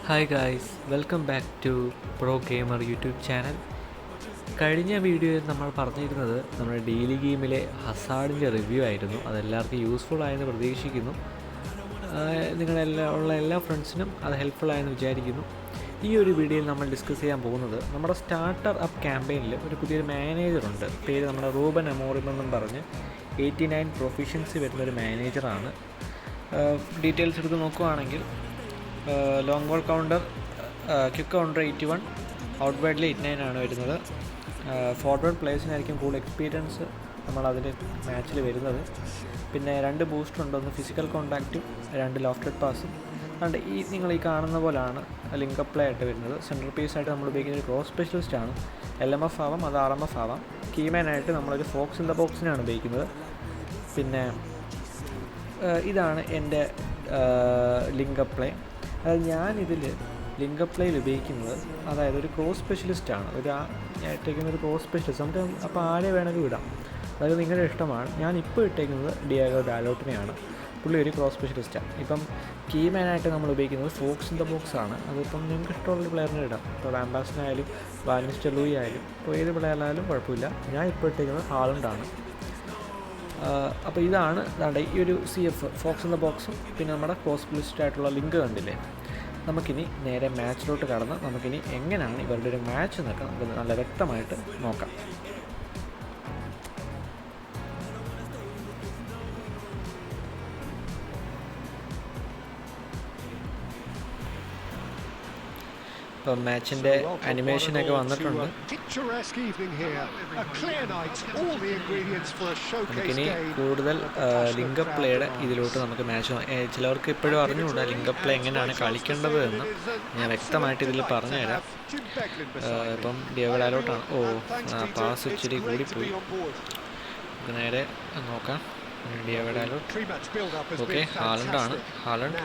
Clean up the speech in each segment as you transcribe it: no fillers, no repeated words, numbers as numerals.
Hi guys, welcome back to pro gamer YouTube channel. കഴിഞ്ഞ വീഡിയോയിൽ നമ്മൾ പറഞ്ഞിരുന്നത് നമ്മുടെ ഡെയിലി ഗെയിമിലെ ഹസാർഡിൻ്റെ റിവ്യൂ ആയിരുന്നു. അതെല്ലാവർക്കും യൂസ്ഫുൾ ആയെന്ന് പ്രതീക്ഷിക്കുന്നു. ഉള്ള എല്ലാ ഫ്രണ്ട്സിനും അത് ഹെൽപ്ഫുൾ ആയെന്ന് വിചാരിക്കുന്നു. ഈ ഒരു വീഡിയോയിൽ നമ്മൾ ഡിസ്കസ് ചെയ്യാൻ പോകുന്നത് നമ്മുടെ സ്റ്റാർട്ടർ അപ്പ് ക്യാമ്പയിനിൽ ഒരു പുതിയൊരു മാനേജറുണ്ട്. പേര് നമ്മുടെ റൂബൻ അമോറിം എന്നും പറഞ്ഞ് 89 പ്രൊഫിഷ്യൻസി വരുന്നൊരു മാനേജറാണ്. ഡീറ്റെയിൽസ് എടുത്ത് നോക്കുകയാണെങ്കിൽ long ball counter quick counter 81, ഔട്ട്വേർഡിൽ 89 ആണ് വരുന്നത്. ഫോർവേഡ് പ്ലേയേഴ്സിനായിരിക്കും കൂടുതൽ എക്സ്പീരിയൻസ് നമ്മളതിൽ മാച്ചിൽ വരുന്നത്. പിന്നെ 2 ബൂസ്റ്റർ ഉണ്ട്, ഒന്ന് ഫിസിക്കൽ കോൺടാക്റ്റും 2 ലോഫ്റ്റഡ് പാസും. അതുകൊണ്ട് നിങ്ങൾ ഈ കാണുന്ന പോലെയാണ് ലിങ്ക് പ്ലേ ആയിട്ട് വരുന്നത്. സെൻട്രൽ പീസായിട്ട് നമ്മൾ ഉപയോഗിക്കുന്ന ഒരു ക്രോസ് സ്പെഷ്യലിസ്റ്റ് ആണ്. LMF ആവാം, അത് RMF ആവാം. കീമാനായിട്ട് നമ്മളൊരു ഫോക്സ് ഇൻ ദ ബോക്സിനാണ് ഉപയോഗിക്കുന്നത്. പിന്നെ ഇതാണ് എൻ്റെ ലിങ്ക് പ്ലേ. അതായത് ഞാനിതിൽ ലിങ്ക് പ്ലേയിൽ ഉപയോഗിക്കുന്നത്, അതായത് ഒരു ക്രോസ് സ്പെഷ്യലിസ്റ്റാണ്. ഞാൻ ഇട്ടേക്കുന്ന ഒരു ക്രോസ് സ്പെഷ്യലിസ്റ്റ്. നമുക്ക് അപ്പോൾ ആരെ വേണമെങ്കിലും ഇടാം, അതായത് നിങ്ങളുടെ ഇഷ്ടമാണ്. ഞാനിപ്പോൾ ഇട്ടേക്കുന്നത് ഡിയാഗോ ഡാലോട്ടിനെയാണ്. പുള്ളി ഒരു ക്രോസ് സ്പെഷ്യലിസ്റ്റാണ്. ഇപ്പം കീമാനായിട്ട് നമ്മൾ ഉപയോഗിക്കുന്നത് ഫോക്സ് ഇൻ ദ ബോക്സ് ആണ്. അതിപ്പം നിങ്ങൾക്ക് ഇഷ്ടമുള്ള പ്ലെയറിനെ ഇടാം. ഇപ്പോൾ ആംബാസിനായാലും വാനിസ്റ്റർ ലൂയി ആയാലും ഇപ്പോൾ ഏത് പ്ലെയറിനായാലും കുഴപ്പമില്ല. ഞാൻ ഇപ്പോൾ ഇട്ടേക്കുന്നത് ഹാളണ്ടാണ്. അപ്പോൾ ഇതാണ് ഈ ഒരു CF ഫോക്സ് ഇൻ ദ ബോക്സും പിന്നെ നമ്മുടെ ക്രോസ് സ്പെഷ്യലിസ്റ്റായിട്ടുള്ള ലിങ്ക് കണ്ടില്ലേ. നമുക്കിനി നേരെ മാച്ചിലോട്ട് കടന്ന് നമുക്കിനി എങ്ങനെയാണ് ഇവരുടെ ഒരു മാച്ച് എന്നൊക്കെ നമുക്ക് നല്ല വ്യക്തമായിട്ട് നോക്കാം. ഇപ്പം മാച്ചിൻ്റെ അനിമേഷനൊക്കെ വന്നിട്ടുണ്ട്. നമുക്കിനി കൂടുതൽ ലിങ്ക് പ്ലേയുടെ ഇതിലോട്ട് നമുക്ക് മാച്ച്, ചിലവർക്ക് ഇപ്പോഴും അറിഞ്ഞുകൂടാ ലിങ്ക് പ്ലേ എങ്ങനെയാണ് കളിക്കേണ്ടത് എന്ന്. ഞാൻ വ്യക്തമായിട്ട് ഇതിൽ പറഞ്ഞുതരാം. ഇപ്പം ഡിയോഗഡാലോട്ടാണ്. പാസ് ഇച്ചിരി കൂടിപ്പോയി. നമുക്ക് നേരെ നോക്കാം. ഡിയോഗഡാലോട്ട്. ഓക്കെ, ഹാലണ്ടാണ്. Haaland.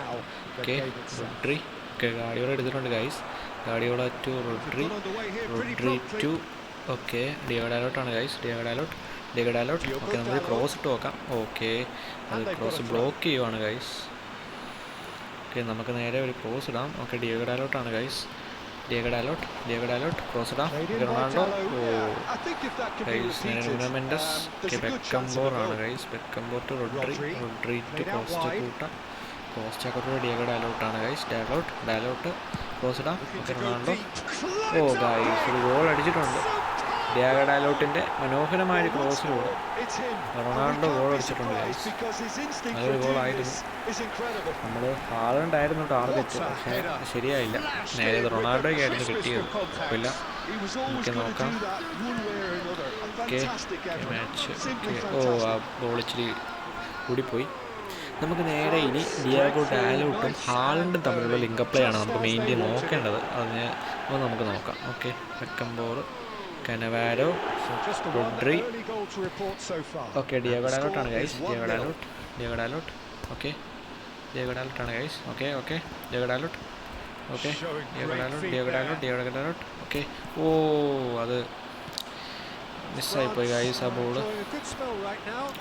Okay, Rodri. Okay, Guardiola എടുത്തിട്ടുണ്ട് guys. Guardiola to Rodri. Rodri to. Okay, ഡിയോഗഡാലോട്ടാണ് ഗൈസ്. ഡിയോഗഡാലോട്ട്. ഓക്കെ, നമുക്ക് ക്രോസ് ഇട്ട് നോക്കാം. ഓക്കെ, അത് ക്രോസ് ബ്ലോക്ക് ചെയ്യുവാണ് ഗൈസ്. ഓക്കെ, നമുക്ക് നേരെ ഒരു ക്രോസ് ഇടാം. ഓക്കെ, ഡിയോഗഡാലോട്ടാണ് ഗൈസ്. ഡിയോഗഡാലോട്ട് ക്രോസ് ഇടാം. Ronaldo. Guys, Nuno Mendes. Okay, Beckenbauer ആണ് guys. Beckenbauer to Rodri. Rodri to Costacurta ഡിയോഗഡാലോട്ടാണ് ഗൈസ്. ഡാലോട്ട് ക്രോസ് ഇടാം. Okay, Ronaldo. ഗൈസ്, ഒരു ഗോൾ അടിച്ചിട്ടുണ്ട്. ഡിയോഗഡാലോട്ടിൻ്റെ മനോഹരമായൊരു ക്രോസിലൂടെ റൊണാൾഡോ ഗോൾ അടിച്ചിട്ടുണ്ട് ഗൈസ്. നല്ലൊരു ഗോളായിരുന്നു. നമ്മൾ ഹാളണ്ടായിരുന്നു ടാർഗറ്റ്, പക്ഷേ ശരിയായില്ല. നേരെ റൊണാൾഡോയ്ക്കായിരുന്നു കിട്ടിയത്. കുഴപ്പമില്ല, നമുക്ക് നോക്കാം. Okay, match. ആ ബോൾ ഇച്ചിരി കൂടിപ്പോയി. നമുക്ക് നേരെ ഇനി ഡിയാഗോ ഡാലോട്ടും ഹാലണ്ടും തമ്മിലുള്ള ലിങ്ക് പ്ലേ ആണ് നമുക്ക് മെയിൻലി നോക്കേണ്ടത്. അതിന് നമുക്ക് നോക്കാം. Okay, Beckenbauer, Cannavaro, Rodri. Okay, Diogo ഡാലോട്ടാണ് ഗൈസ്. ഡിയാഗോഡാലോട്ട്. ഓക്കെ, ഡിയാഗോഡാലോട്ടാണ് guys. Okay, Diogo Dalot. Okay, Diogo Dalot. Okay, അത് മിസ്സായിപ്പോയി ഗൈസ് ആ ബോള്.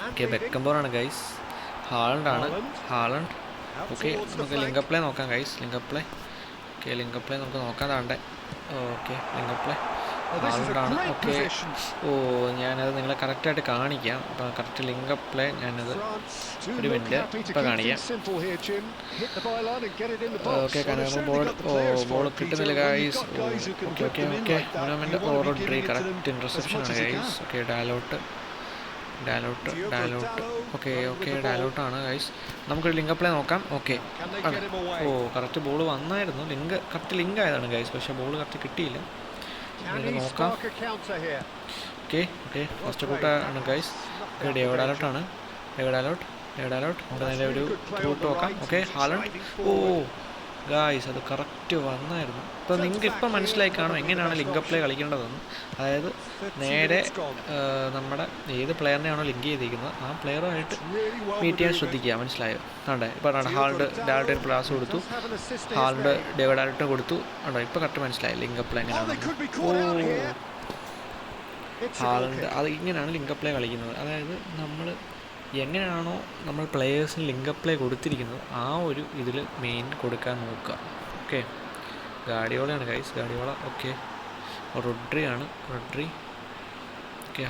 ഓക്കെ, ബെക്കംബോറാണ് ഗൈസ്. ഹാളണ്ട്. ഓക്കെ, നമുക്ക് ലിങ്ക് പ്ലേ നോക്കാം ഗൈസ്. ലിങ്ക് പ്ലേ നമുക്ക് നോക്കാതാണ്ടേ. ഓക്കെ, ലിങ്ക് പ്ലേ ഹാളണ്ടാണ്. ഓക്കെ, ഞാനത് നിങ്ങളെ കറക്റ്റായിട്ട് കാണിക്കാം. അപ്പോൾ കറക്റ്റ് ലിങ്ക് പ്ലേ ഞാനത് ഒരു മിനിറ്റ് ഇപ്പോൾ കാണിക്കാം. ഓക്കെ, ബോൾ കിട്ടുന്നില്ല guys. Okay, tournament Rodri correct interception ആണ് ഗൈസ്. Okay, Dalot. ഓക്കെ, ഡാലോട്ടാണ് ഗൈസ്. നമുക്കൊരു ലിങ്ക് പ്ലേ നോക്കാം. ഓക്കെ, കറക്റ്റ് ബോൾ വന്നായിരുന്നു. കറക്റ്റ് ലിങ്ക് ആയതാണ് ഗൈസ്, പക്ഷേ ബോൾ കറക്റ്റ് കിട്ടിയില്ല. നോക്കാം. ഓക്കെ, ഫസ്റ്റ് കൂട്ടാണ് ഗൈസ്. ഡിയോഗഡാലോട്ടാണ്. നമുക്ക് നേരെ ഒരു റൂട്ട് നോക്കാം. Okay, Haaland. ഗായ്സ്, അത് കറക്റ്റ് വന്നായിരുന്നു. ഇപ്പോൾ നിങ്ങൾക്ക് ഇപ്പം മനസ്സിലായി കാണും എങ്ങനെയാണ് ലിങ്ക് പ്ലേ കളിക്കേണ്ടതെന്ന്. അതായത് നേരെ നമ്മുടെ ഏത് പ്ലെയറിനെയാണോ ലിങ്ക് ചെയ്തിരിക്കുന്നത് ആ പ്ലെയറുമായിട്ട് മീറ്റ് ചെയ്യാൻ ശ്രദ്ധിക്കുക. മനസ്സിലായോ? ആണ്ടേ, ഇപ്പോൾ ഹാൾഡ് ഡാലോട്ടിന് പ്ലാസ് കൊടുത്തു, ഹാൾഡ് ഡിയോഗഡാലോട്ട് കൊടുത്തു. ആണ്ടോ, ഇപ്പോൾ കറക്റ്റ് മനസ്സിലായി ലിങ്ക് പ്ലേ എങ്ങനെയാണ്. ഹാൾഡ്, അത് ഇങ്ങനെയാണ് ലിങ്ക് പ്ലേ കളിക്കുന്നത്. അതായത് നമ്മൾ എങ്ങനെയാണോ നമ്മൾ പ്ലെയേഴ്സിന് ലിങ്ക് പ്ലേ കൊടുത്തിരിക്കുന്നത് ആ ഒരു ഇതിൽ മെയിൻ കൊടുക്കാൻ നോക്കുക. ഓക്കെ, ഗാഡിയോളയാണ് ഗൈസ്, ഗാഡിയോള. ഓക്കെ, റോഡ്രി ആണ്, Rodri. Okay,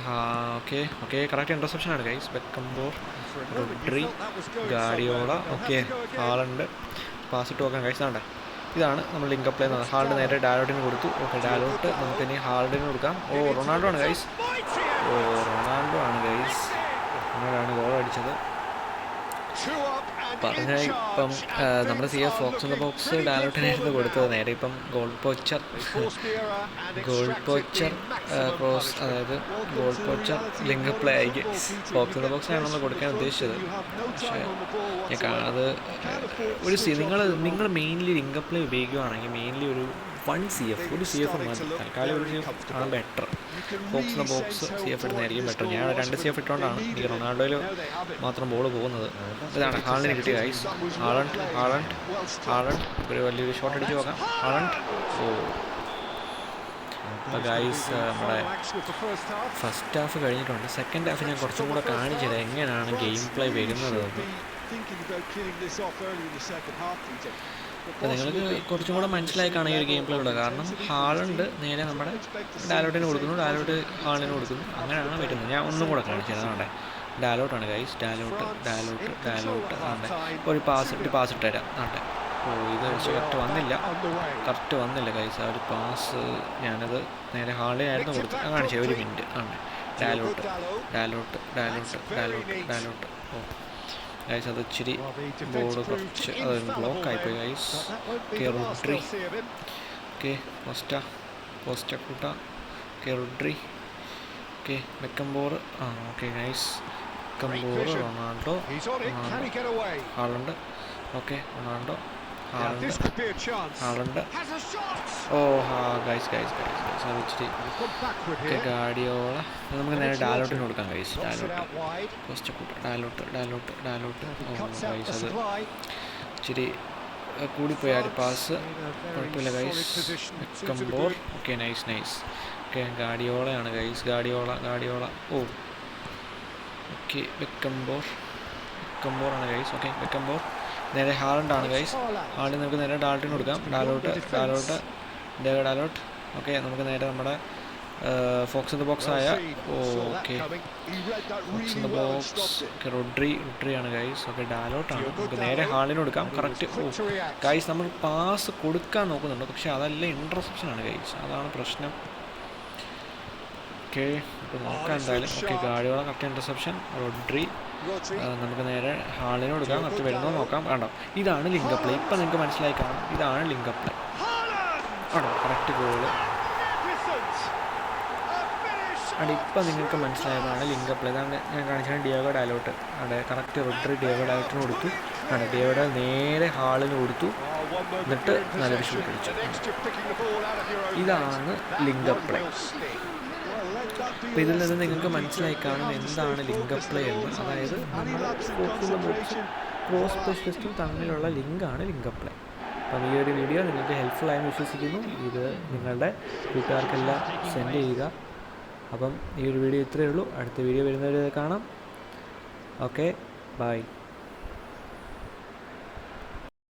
okay okay, correct interception ആണ് guys. Beckenbauer, Rodri, Guardiola. Okay, Haaland. Pass ഇട്ട് നോക്കാം ഗൈസ്. ആണ്ടെ, ഇതാണ് നമ്മൾ ലിങ്ക് പ്ലേ എന്ന്. ഹാൾഡ് നേരെ ഡാലോട്ടിന് കൊടുത്തു. ഓക്കെ, ഡാലോട്ട് നമുക്കിനി ഹാൾഡിന് കൊടുക്കാം. ഓ, റൊണാൾഡോ ആണ് ഗൈസ്. ഓ, റൊണാൾഡോ ആണ് ഗൈസ്. റൊണാൾഡോ ഗോൾ അടിച്ചത്. പറഞ്ഞാൽ ഇപ്പം നമ്മുടെ CF fox in the box ഡാലോട്ടിനായിരുന്നു കൊടുത്തത്. നേരെ ഇപ്പം ഗോൾ പോച്ചർ ക്രോസ്, അതായത് ഗോൾ പോച്ചർ ലിങ്ക് പ്ലേ ആയി ഫോക്സ് ഇൻ ദ ബോക്സിനാണ് നമ്മൾ കൊടുക്കാൻ ഉദ്ദേശിച്ചത്. പക്ഷേ അത് ഒരു നിങ്ങൾ മെയിൻലി ലിങ്ക് പ്ലേ ഉപയോഗിക്കുകയാണെങ്കിൽ മെയിൻലി ഒരു 1 CF, ഒരു CF മതി. തൽക്കാലം ഒരു CF ആണ് better. Fox in the box CF ഇടുന്നതായിരിക്കും ബെറ്റർ. ഞാൻ 2 CF ഇട്ടുകൊണ്ടാണ് എനിക്ക് റൊണാൾഡോയിൽ മാത്രം ബോൾ പോകുന്നത്. ഇതാണ് ഹാളിന് കിട്ടിയ ഗൈസ്. ഹാളണ്ട് ഒരു വലിയൊരു ഷോട്ട് അടിച്ച് നോക്കാം. ഹാളണ്ട്. ഓ, അപ്പോൾ ഗൈസ് നമ്മുടെ ഫസ്റ്റ് ഹാഫ് കഴിഞ്ഞിട്ടുണ്ട്. സെക്കൻഡ് ഹാഫ് ഞാൻ കുറച്ചും കൂടെ കാണിച്ചത് എങ്ങനെയാണ് ഗെയിം പ്ലേ വരുന്നത്. അപ്പോൾ നിങ്ങൾക്ക് കുറച്ചും കൂടെ മനസ്സിലായി കാണുക ഒരു ഗെയിം പ്ലേ ഉള്ളത്. കാരണം ഹാളുണ്ട് നേരെ നമ്മുടെ ഡാലോട്ടിന് കൊടുക്കുന്നു, ഡാലോട്ട് ഹാളിന് കൊടുക്കുന്നു, അങ്ങനെയാണ് വരുന്നത്. ഞാൻ ഒന്നും കൂടെ കാണിച്ചു തരാം. ആണ്ടെ, ഡാലോട്ടാണ് ഗൈസ്. ഡാലോട്ട് ആണ്ടെ, ഒരു പാസ് ഇട്ട് തരാം. ആണ്ടെ, ഓ, ഇത് കറക്റ്റ് വന്നില്ല ഗൈസ്. ആ ഒരു പാസ് ഞാനത് നേരെ ഹാളിനായിരുന്നു കൊടുത്തത്. കാണിച്ചത് 1 മിനിറ്റ്. ആണ്ടെ, ഡാലോട്ട്. ഓ ഗൈസ്, അത് ഇച്ചിരി ബോർഡ് കുറച്ച് ബ്ലോക്ക് ആയിപ്പോയി guys. Okay, Rodri. Okay, Costacurta. Okay, Rodri. Okay, Beckenbauer. Okay guys, Beckenbauer, Ronaldo, Haaland. Okay, Ronaldo, Haaland. ഓ, ഗൈസ് അത് ഇച്ചിരി. Okay, Guardiola. നമുക്ക് നേരെ ഡാലോട്ടിന് കൊടുക്കാം ഗൈസ്. Costacurta, Dalot. ഓ ഗൈസ്, അത് ഇച്ചിരി കൂടിപ്പോയി ആ ഒരു പാസ്. കുഴപ്പമില്ല guys. Beckenbauer. Okay, nice. Okay, ഗാഡിയോളയാണ് ഗൈസ്. ഗാഡിയോള. ഓ, ഓക്കെ, ബെക്കംബോറാണ് ഗൈസ്. ഓക്കെ, ബെക്കംബോർ നേരെ ഹാളണ്ടാണ് ഗൈസ്. ഹാളിൽ നമുക്ക് നേരെ ഡാലോട്ടിന് കൊടുക്കാം. ഡാലോട്ട്. ഓക്കെ, നമുക്ക് നേരെ നമ്മുടെ ഫോക്സ് ഇൻ ദ ബോക്സ് ആയ. Okay, fox in the box. Okay, Rodri ആണ് ഗൈസ്. ഓക്കെ, ഡാലോട്ടാണ്. നമുക്ക് നേരെ ഹാളിന് കൊടുക്കാം. കറക്റ്റ്. ഓ ഗൈസ്, നമ്മൾ പാസ് കൊടുക്കാൻ നോക്കുന്നുണ്ട്, പക്ഷേ അതല്ല, ഇൻ്റർസെപ്ഷനാണ് ഗൈസ്. അതാണ് പ്രശ്നം. ഓക്കെ, ഇപ്പോൾ നോക്കാം എന്തായാലും. Okay, ഗാഡിയോള correct interception. റോഡ്രി നമുക്ക് നേരെ ഹാളിന് കൊടുക്കാം. കറക്റ്റ് വരുന്നത് നോക്കാം. കണ്ടോ, ഇതാണ് ലിങ്ക് പ്ലേ. ഇപ്പം നിങ്ങൾക്ക് മനസ്സിലായി കാണും, ഇതാണ് ലിങ്ക് പ്ലേ. ആണോ, കറക്റ്റ് ഗോള്. ഇപ്പം നിങ്ങൾക്ക് മനസ്സിലായതാണ് ലിങ്ക് പ്ലേ. ഇതാണ് ഞാൻ കാണിച്ചത് ഡിയോഗോ ഡാലോട്ട്. അവിടെ കറക്റ്റ് റോഡ്രി ഡിയോഗോ ഡാലോട്ടിന് കൊടുത്തു. ഡിയോഗോ നേരെ ഹാളിന് കൊടുത്തു, എന്നിട്ട് നല്ലൊരു ഷൂട്ട് അടിച്ചു. ഇതാണ് ലിങ്ക് പ്ലേ. അപ്പോൾ ഇതിൽ നിന്ന് നിങ്ങൾക്ക് മനസ്സിലായി കാണും എന്താണ് ലിങ്ക് പ്ലേ എന്ന്. അതായത് നമ്മൾ fox in the box cross സ്പെഷ്യലിസ്റ്റും തമ്മിലുള്ള ലിങ്കാണ് ലിങ്ക് പ്ലേ. അപ്പം ഈ ഒരു വീഡിയോ നിങ്ങൾക്ക് ഹെൽപ്ഫുൾ ആയെന്ന് വിശ്വസിക്കുന്നു. ഇത് നിങ്ങളുടെ കൂട്ടുകാർക്കെല്ലാം സെൻഡ് ചെയ്യുക. അപ്പം ഈ ഒരു വീഡിയോ ഇത്രയേ ഉള്ളൂ. അടുത്ത വീഡിയോ വരുന്നവരെ കാണാം. Okay, by.